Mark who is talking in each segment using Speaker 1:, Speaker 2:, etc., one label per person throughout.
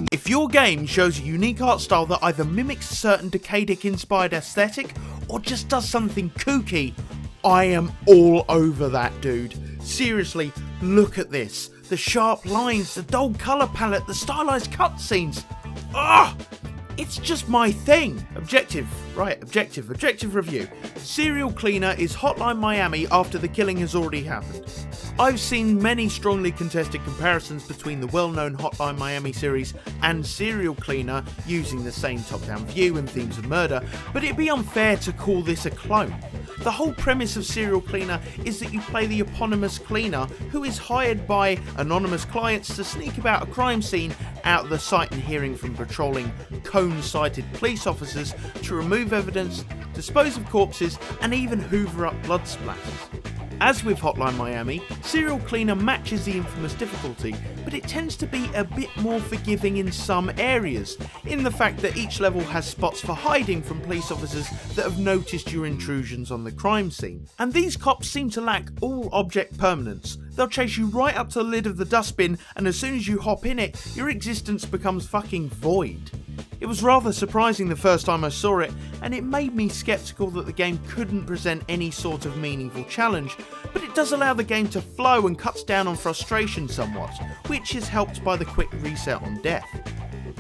Speaker 1: If your game shows a unique art style that either mimics a certain Decadic inspired aesthetic or just does something kooky, I am all over that, dude. Seriously, look at this. The sharp lines, the dull colour palette, the stylised cutscenes. Ah! It's just my thing. Objective review. Serial Cleaner is Hotline Miami after the killing has already happened. I've seen many strongly contested comparisons between the well-known Hotline Miami series and Serial Cleaner using the same top-down view and themes of murder, but it'd be unfair to call this a clone. The whole premise of Serial Cleaner is that you play the eponymous cleaner who is hired by anonymous clients to sneak about a crime scene out of the sight and hearing from patrolling cone-sighted police officers to remove evidence, dispose of corpses, and even hoover up blood splatters. As with Hotline Miami, Serial Cleaner matches the infamous difficulty, but it tends to be a bit more forgiving in some areas, in the fact that each level has spots for hiding from police officers that have noticed your intrusions on the crime scene. And these cops seem to lack all object permanence. They'll chase you right up to the lid of the dustbin, and as soon as you hop in it, your existence becomes fucking void. It was rather surprising the first time I saw it, and it made me sceptical that the game couldn't present any sort of meaningful challenge, but it does allow the game to flow and cuts down on frustration somewhat, which is helped by the quick reset on death.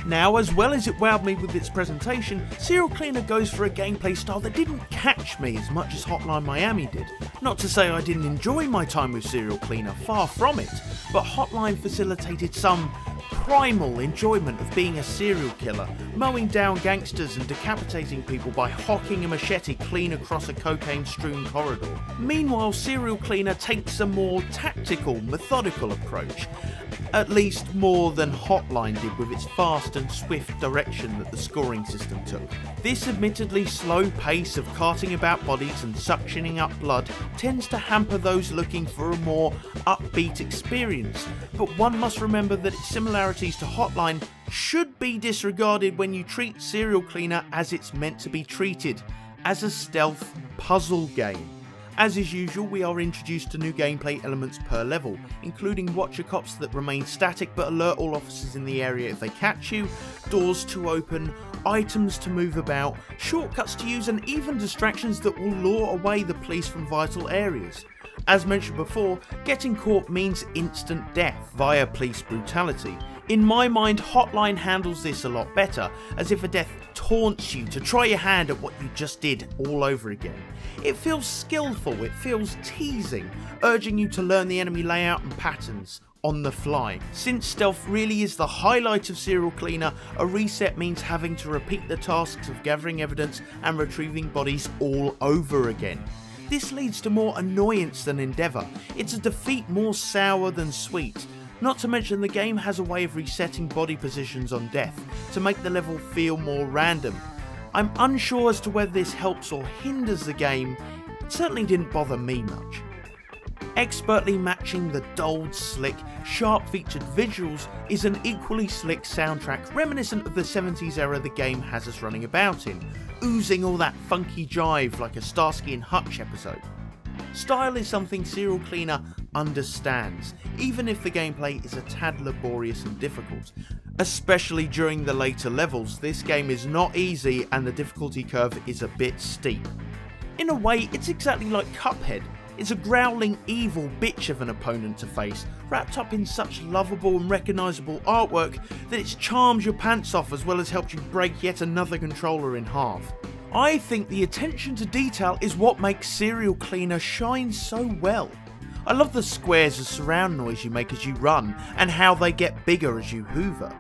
Speaker 1: Now, as well as it wowed me with its presentation, Serial Cleaner goes for a gameplay style that didn't catch me as much as Hotline Miami did. Not to say I didn't enjoy my time with Serial Cleaner, far from it, but Hotline facilitated some primal enjoyment of being a serial killer, mowing down gangsters and decapitating people by hocking a machete clean across a cocaine-strewn corridor. Meanwhile, Serial Cleaner takes a more tactical, methodical approach, at least more than Hotline did with its fast and swift direction that the scoring system took. This admittedly slow pace of carting about bodies and suctioning up blood tends to hamper those looking for a more upbeat experience, but one must remember that its similarities to Hotline should be disregarded when you treat Serial Cleaner as it's meant to be treated, as a stealth puzzle game. As is usual, we are introduced to new gameplay elements per level, including watcher cops that remain static but alert all officers in the area if they catch you, doors to open, items to move about, shortcuts to use, and even distractions that will lure away the police from vital areas. As mentioned before, getting caught means instant death via police brutality. In my mind, Hotline handles this a lot better, as if a death taunts you to try your hand at what you just did all over again. It feels skillful, it feels teasing, urging you to learn the enemy layout and patterns on the fly. Since stealth really is the highlight of Serial Cleaner, a reset means having to repeat the tasks of gathering evidence and retrieving bodies all over again. This leads to more annoyance than endeavour. It's a defeat more sour than sweet. Not to mention the game has a way of resetting body positions on death to make the level feel more random. I'm unsure as to whether this helps or hinders the game. It certainly didn't bother me much. Expertly matching the dulled, slick, sharp-featured visuals is an equally slick soundtrack reminiscent of the 70s era the game has us running about in, oozing all that funky jive like a Starsky and Hutch episode. Style is something Serial Cleaner understands, even if the gameplay is a tad laborious and difficult. Especially during the later levels, this game is not easy and the difficulty curve is a bit steep. In a way, it's exactly like Cuphead. It's a growling evil bitch of an opponent to face, wrapped up in such lovable and recognisable artwork that it charms your pants off as well as helps you break yet another controller in half. I think the attention to detail is what makes Serial Cleaner shine so well. I love the squares of surround noise you make as you run, and how they get bigger as you hoover.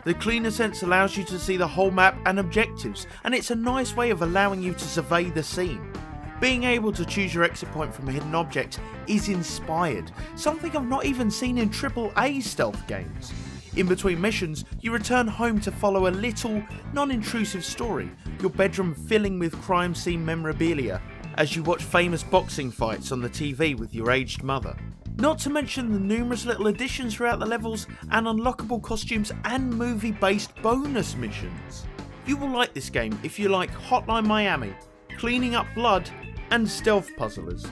Speaker 1: The cleaner sense allows you to see the whole map and objectives, and it's a nice way of allowing you to survey the scene. Being able to choose your exit point from a hidden object is inspired, something I've not even seen in AAA stealth games. In between missions, you return home to follow a little, non-intrusive story, your bedroom filling with crime scene memorabilia, as you watch famous boxing fights on the TV with your aged mother. Not to mention the numerous little additions throughout the levels and unlockable costumes and movie-based bonus missions. You will like this game if you like Hotline Miami, cleaning up blood, and stealth puzzlers.